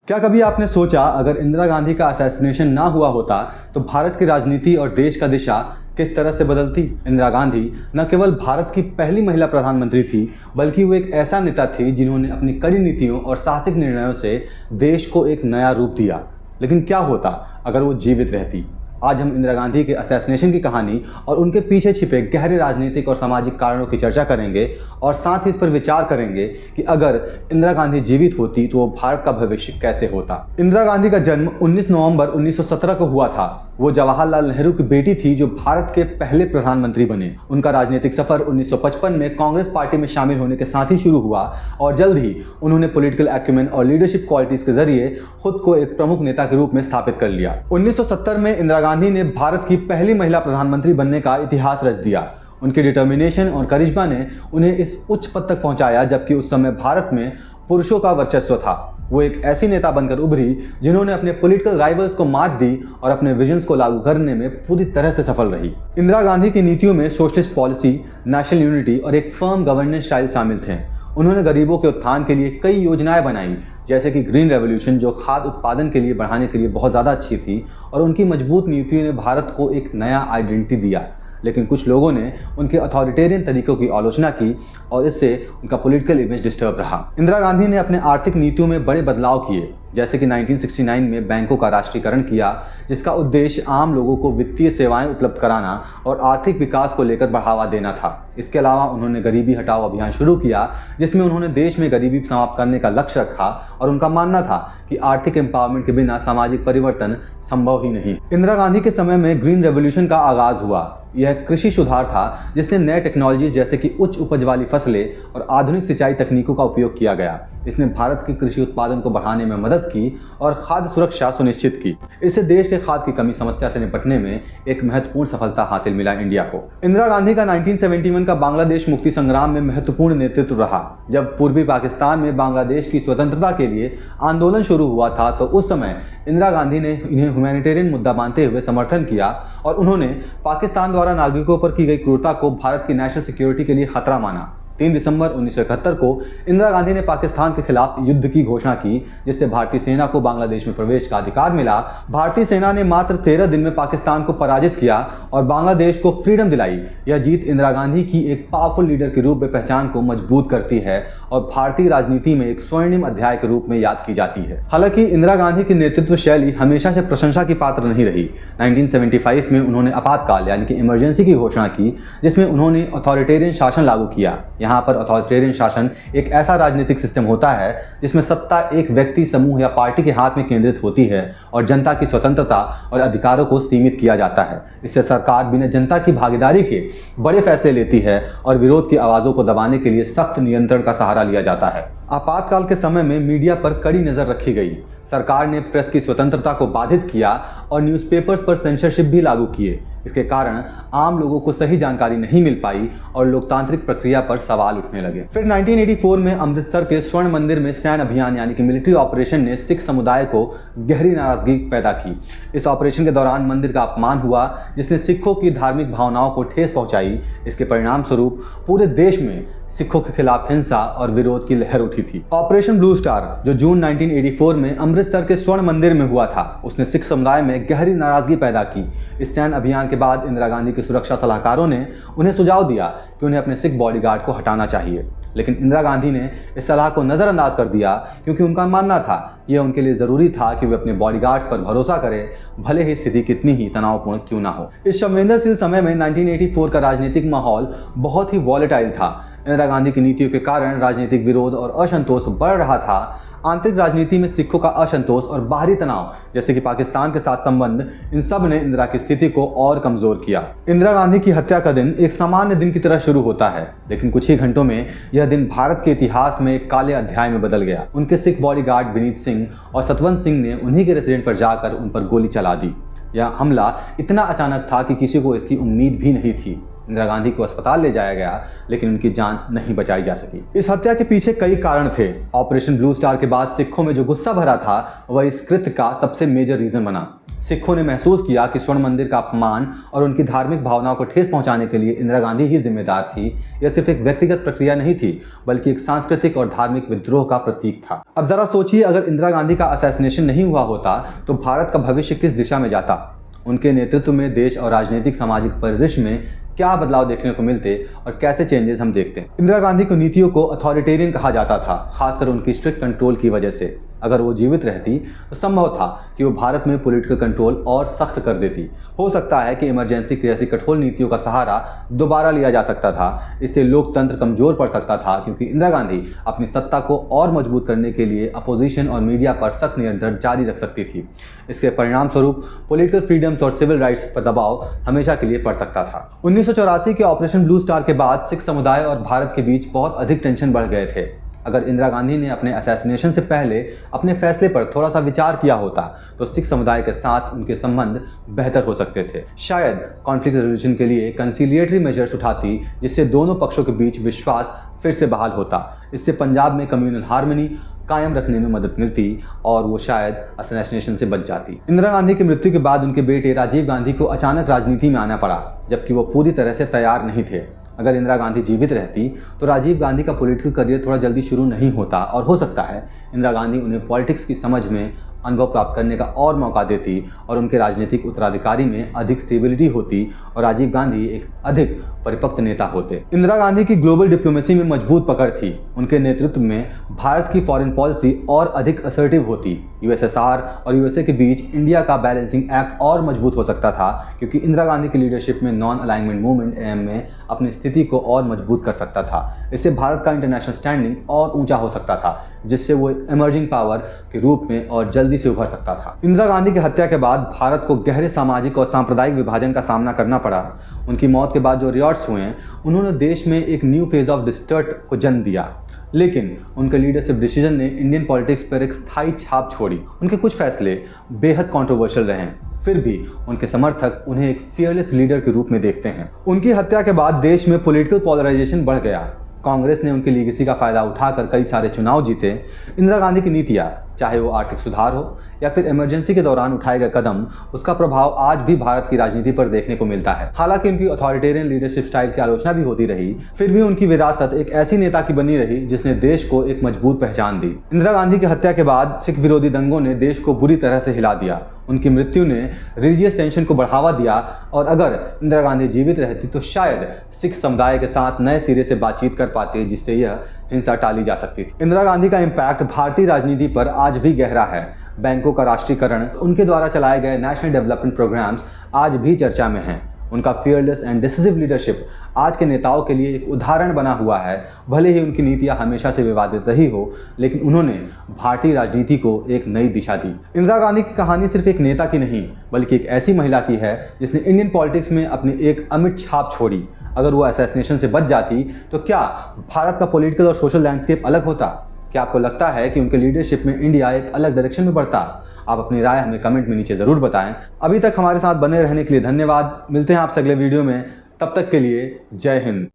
क्या कभी आपने सोचा अगर इंदिरा गांधी का असैसिनेशन ना हुआ होता तो भारत की राजनीति और देश का दिशा किस तरह से बदलती। इंदिरा गांधी न केवल भारत की पहली महिला प्रधानमंत्री थी, बल्कि वो एक ऐसा नेता थी जिन्होंने अपनी कड़ी नीतियों और साहसिक निर्णयों से देश को एक नया रूप दिया। लेकिन क्या होता अगर वो जीवित रहती। आज हम इंदिरा गांधी के असैसिनेशन की कहानी और उनके पीछे छिपे गहरे राजनीतिक और सामाजिक कारणों की चर्चा करेंगे और साथ ही इस पर विचार करेंगे कि अगर इंदिरा गांधी जीवित होती तो वो भारत का भविष्य कैसे होता। इंदिरा गांधी का जन्म 19 नवंबर 1917 को हुआ था। वो जवाहरलाल नेहरू की बेटी थी जो भारत के पहले प्रधानमंत्री बने। उनका राजनीतिक सफर 1955 में कांग्रेस पार्टी में शामिल होने के साथ ही शुरू हुआ और जल्द ही उन्होंने पॉलिटिकल एक्यूमेन और लीडरशिप क्वालिटीज के जरिए खुद को एक प्रमुख नेता के रूप में स्थापित कर लिया। 1970 में इंदिरा गांधी ने भारत की पहली महिला प्रधानमंत्री बनने का इतिहास रच दिया। उनकी डिटर्मिनेशन और करिश्मा ने उन्हें इस उच्च पद तक पहुंचाया, जबकि उस समय भारत में पुरुषों का वर्चस्व था। वो एक ऐसी नेता बनकर उभरी जिन्होंने अपने पॉलिटिकल राइवल्स को मात दी और अपने विजन्स को लागू करने में पूरी तरह से सफल रही। इंदिरा गांधी की नीतियों में सोशलिस्ट पॉलिसी, नेशनल यूनिटी और एक फर्म गवर्नेंस स्टाइल शामिल थे। उन्होंने गरीबों के उत्थान के लिए कई योजनाएं बनाई, जैसे कि ग्रीन रेवोल्यूशन, जो खाद्य उत्पादन के लिए बढ़ाने के लिए बहुत ज़्यादा अच्छी थी, और उनकी मजबूत नीतियों ने भारत को एक नया आइडेंटिटी दिया। लेकिन कुछ लोगों ने उनके अथॉरिटेरियन तरीकों की आलोचना की और इससे उनका पॉलिटिकल इमेज डिस्टर्ब रहा। इंदिरा गांधी ने अपने आर्थिक नीतियों में बड़े बदलाव किए, जैसे कि 1969 में बैंकों का राष्ट्रीयकरण किया, जिसका उद्देश्य आम लोगों को वित्तीय सेवाएं उपलब्ध कराना और आर्थिक विकास को लेकर बढ़ावा देना था। इसके अलावा उन्होंने गरीबी हटाओ अभियान शुरू किया, जिसमें उन्होंने देश में गरीबी समाप्त करने का लक्ष्य रखा और उनका मानना था कि आर्थिक एम्पावरमेंट के बिना सामाजिक परिवर्तन संभव ही नहीं। इंदिरा गांधी के समय में ग्रीन रेवोल्यूशन का आगाज हुआ। यह कृषि सुधार था जिसने नए टेक्नोलॉजी जैसे कि उच्च उपज वाली फसलें और आधुनिक सिंचाई तकनीकों का उपयोग किया गया। इसने भारत के कृषि उत्पादन को बढ़ाने में मदद की और खाद्य सुरक्षा सुनिश्चित की। इससे देश के खाद्य की कमी समस्या से निपटने में एक महत्वपूर्ण सफलता हासिल मिला इंडिया को। इंदिरा गांधी का 1971 का बांग्लादेश मुक्ति संग्राम में महत्वपूर्ण नेतृत्व रहा। जब पूर्वी पाकिस्तान में बांग्लादेश की स्वतंत्रता के लिए आंदोलन शुरू हुआ था तो उस समय इंदिरा गांधी ने इन्हें ह्यूमैनिटेरियन मुद्दा मानते हुए समर्थन किया और उन्होंने पाकिस्तान द्वारा नागरिकों पर की गई क्रूरता को भारत की नेशनल सिक्योरिटी के लिए खतरा माना। 3 दिसंबर 1971 को इंदिरा गांधी ने पाकिस्तान के खिलाफ युद्ध की घोषणा की, जिससे भारतीय सेना को बांग्लादेश में प्रवेश का अधिकार मिला। भारतीय सेना ने मात्र 13 दिन में पाकिस्तान को पराजित किया और बांग्लादेश को फ्रीडम दिलाई। यह जीत इंदिरा गांधी की एक पावरफुल लीडर के रूप में पहचान को मजबूत करती है और भारतीय राजनीति में एक स्वर्णिम अध्याय के रूप में याद की जाती है। हालांकि इंदिरा गांधी की नेतृत्व शैली हमेशा से प्रशंसा की पात्र नहीं रही। 1975 में उन्होंने आपातकाल यानी कि इमरजेंसी की घोषणा की, जिसमें उन्होंने अथॉरिटेरियन शासन लागू किया। यहाँ पर अथॉरिटेरियन शासन एक ऐसा राजनीतिक सिस्टम होता है जिसमें सत्ता एक व्यक्ति, समूह या पार्टी के हाथ में केंद्रित होती है और जनता की स्वतंत्रता और अधिकारों को सीमित किया जाता है। इससे सरकार बिना जनता की भागीदारी के बड़े फैसले लेती है और विरोध की आवाज़ों को दबाने के लिए सख्त नियंत्रण का सहारा लिया जाता है। आपातकाल के समय में मीडिया पर कड़ी नजर रखी गई। सरकार ने प्रेस की स्वतंत्रता को बाधित किया और न्यूज़पेपर्स पर सेंसरशिप भी लागू किए। इसके कारण आम लोगों को सही जानकारी नहीं मिल पाई और लोकतांत्रिक प्रक्रिया पर सवाल उठने लगे। फिर 1984 में अमृतसर के स्वर्ण मंदिर में सैन्य अभियान यानी कि मिलिट्री ऑपरेशन ने सिख समुदाय को गहरी नाराजगी पैदा की। इस ऑपरेशन के दौरान मंदिर का अपमान हुआ, जिसने सिखों की धार्मिक भावनाओं को ठेस पहुंचाई। इसके परिणाम स्वरूप पूरे देश में सिखों के खिलाफ हिंसा और विरोध की लहर उठी थी। ऑपरेशन ब्लू स्टार, जो जून 1984 में अमृतसर के स्वर्ण मंदिर में हुआ था, उसने सिख समुदाय में गहरी नाराजगी पैदा की। इस सैन्य अभियान के बाद इंदिरा गांधी के सुरक्षा सलाहकारों ने उन्हें सुझाव दिया कि उन्हें अपने सिख बॉडीगार्ड को हटाना चाहिए, लेकिन इंदिरा गांधी ने इस सलाह को नज़रअंदाज कर दिया क्योंकि उनका मानना था यह उनके लिए ज़रूरी था कि वे अपने बॉडीगार्ड्स पर भरोसा करें, भले ही स्थिति कितनी ही तनावपूर्ण क्यों ना हो। इस संवेदनशील समय में 1984 का राजनीतिक माहौल बहुत ही वॉलेटाइल था। इंदिरा गांधी की नीतियों के कारण राजनीतिक विरोध और असंतोष बढ़ रहा था। आंतरिक राजनीति में सिखों का असंतोष और बाहरी तनाव, जैसे कि पाकिस्तान के साथ संबंध, इन सब ने इंदिरा की स्थिति को और कमजोर किया। इंदिरा गांधी की हत्या का दिन एक सामान्य दिन की तरह शुरू होता है, लेकिन कुछ ही घंटों में यह दिन भारत के इतिहास में एक काले अध्याय में बदल गया। उनके सिख बॉडीगार्ड विनीत सिंह और सतवंत सिंह ने उन्हीं के रेसिडेंट पर जाकर उन पर गोली चला दी। यह हमला इतना अचानक था कि किसी को इसकी उम्मीद भी नहीं थी। इंदिरा गांधी को अस्पताल ले जाया गया, लेकिन उनकी जान नहीं बचाई जा सकी। इस हत्या के पीछे कई कारण थे। ऑपरेशन ब्लू स्टार के बाद सिखों में जो गुस्सा भरा था वह इस कृत्य का सबसे मेजर रीजन बना। सिखों ने महसूस किया कि स्वर्ण मंदिर का अपमान और उनकी धार्मिक भावनाओं को ठेस पहुंचाने के लिए इंदिरा गांधी ही जिम्मेदार थी। यह सिर्फ एक व्यक्तिगत प्रक्रिया नहीं थी, बल्कि एक सांस्कृतिक और धार्मिक विद्रोह का प्रतीक था। अब जरा सोचिए, अगर इंदिरा गांधी का असैसिनेशन नहीं हुआ होता तो भारत का भविष्य किस दिशा में जाता। उनके नेतृत्व में देश और राजनीतिक सामाजिक परिदृश्य में क्या बदलाव देखने को मिलते और कैसे चेंजेस हम देखते हैं। इंदिरा गांधी को नीतियों को अथॉरिटेरियन कहा जाता था, खासकर उनकी स्ट्रिक्ट कंट्रोल की वजह से। अगर वो जीवित रहती तो संभव था कि वो भारत में पॉलिटिकल कंट्रोल और सख्त कर देती। हो सकता है कि इमरजेंसी की ऐसी कठोर नीतियों का सहारा दोबारा लिया जा सकता था। इससे लोकतंत्र कमजोर पड़ सकता था, क्योंकि इंदिरा गांधी अपनी सत्ता को और मजबूत करने के लिए अपोजिशन और मीडिया पर सख्त नियंत्रण जारी रख सकती थी। इसके परिणाम स्वरूप पॉलिटिकल फ्रीडम्स और सिविल राइट्स पर दबाव हमेशा के लिए पड़ सकता था। 1984 के ऑपरेशन ब्लू स्टार के बाद सिख समुदाय और भारत के बीच बहुत अधिक टेंशन बढ़ गए थे। अगर इंदिरा गांधी ने अपने असैसिनेशन से पहले अपने फैसले पर थोड़ा सा विचार किया होता तो सिख समुदाय के साथ उनके संबंध बेहतर हो सकते थे। शायद कॉन्फ्लिक्ट रेजोल्यूशन के लिए कंसिलिएटरी मेजर्स उठाती, जिससे दोनों पक्षों के बीच विश्वास फिर से बहाल होता। इससे पंजाब में कम्युनल हार्मनी कायम रखने में मदद मिलती और वो शायद असैसिनेशन से बच जाती। इंदिरा गांधी की मृत्यु के बाद उनके बेटे राजीव गांधी को अचानक राजनीति में आना पड़ा, जबकि वो पूरी तरह से तैयार नहीं थे। अगर इंदिरा गांधी जीवित रहती तो राजीव गांधी का पॉलिटिकल करियर थोड़ा जल्दी शुरू नहीं होता और हो सकता है इंदिरा गांधी उन्हें पॉलिटिक्स की समझ में अनुभव प्राप्त करने का और मौका देती और उनके राजनीतिक उत्तराधिकारी में अधिक स्टेबिलिटी होती और राजीव गांधी एक अधिक परिपक्व नेता होते। इंदिरा गांधी की ग्लोबल डिप्लोमेसी में मजबूत पकड़ थी। उनके नेतृत्व में भारत की फॉरेन पॉलिसी और अधिक असर्टिव होती। यूएसएसआर और यूएसए के बीच इंडिया का बैलेंसिंग एक्ट और मजबूत हो सकता था, क्योंकि इंदिरा गांधी की लीडरशिप में नॉन अलाइनमेंट मूवमेंट एम में अपनी स्थिति को और मजबूत कर सकता था। इससे भारत का इंटरनेशनल स्टैंडिंग और ऊंचा हो सकता था, जिससे वो इमर्जिंग पावर के रूप में और जल्दी से उभर सकता था। इंदिरा गांधी की हत्या के बाद भारत को गहरे सामाजिक और सांप्रदायिक विभाजन का सामना करना पड़ा। उनकी मौत के बाद जो रियॉट्स हुए उन्होंने देश में एक न्यू फेज ऑफ डिस्टर्ट को जन्म दिया, लेकिन उनके लीडरशिप डिसीजन ने इंडियन पॉलिटिक्स पर एक स्थायी छाप छोड़ी। उनके कुछ फैसले बेहद कंट्रोवर्शियल रहे, फिर भी उनके समर्थक उन्हें एक फियरलेस लीडर के रूप में देखते हैं। उनकी हत्या के बाद देश में पॉलिटिकल पोलराइजेशन बढ़ गया। कांग्रेस ने उनकी लीगेसी का फायदा उठाकर कई सारे चुनाव जीते। इंदिरा गांधी की नीतियां, चाहे वो आर्थिक सुधार हो या फिर इमरजेंसी के दौरान उठाए गए कदम, उसका प्रभाव आज भी भारत की राजनीति पर देखने को मिलता है। हालांकि उनकी अथॉरिटेरियन लीडरशिप स्टाइल की आलोचना भी होती रही, फिर भी उनकी विरासत एक ऐसी नेता की बनी रही जिसने देश को एक मजबूत पहचान दी। इंदिरा गांधी की हत्या के बाद सिख विरोधी दंगों ने देश को बुरी तरह से हिला दिया। उनकी मृत्यु ने रिलीजियस टेंशन को बढ़ावा दिया और अगर इंदिरा गांधी जीवित रहती तो शायद सिख समुदाय के साथ नए सिरे से बातचीत कर पाती, जिससे यह हिंसा टाली जा सकती थी। इंदिरा गांधी का इम्पैक्ट भारतीय राजनीति पर आज भी गहरा है। बैंकों का राष्ट्रीयकरण, उनके द्वारा चलाए गए नेशनल डेवलपमेंट प्रोग्राम्स आज भी चर्चा में हैं। उनका फियरलेस एंड डिसिसिव लीडरशिप आज के नेताओं के लिए एक उदाहरण बना हुआ है। भले ही उनकी नीतियां हमेशा से विवादित रही हो, लेकिन उन्होंने भारतीय राजनीति को एक नई दिशा दी। इंदिरा गांधी की कहानी सिर्फ एक नेता की नहीं, बल्कि एक ऐसी महिला की है जिसने इंडियन पॉलिटिक्स में अपनी एक अमिट छाप छोड़ी। अगर वो असैसिनेशन से बच जाती तो क्या भारत का पॉलिटिकल और सोशल लैंडस्केप अलग होता? क्या आपको लगता है कि उनके लीडरशिप में इंडिया एक अलग डायरेक्शन में बढ़ता? आप अपनी राय हमें कमेंट में नीचे ज़रूर बताएं। अभी तक हमारे साथ बने रहने के लिए धन्यवाद। मिलते हैं आपसे अगले वीडियो में, तब तक के लिए जय हिंद।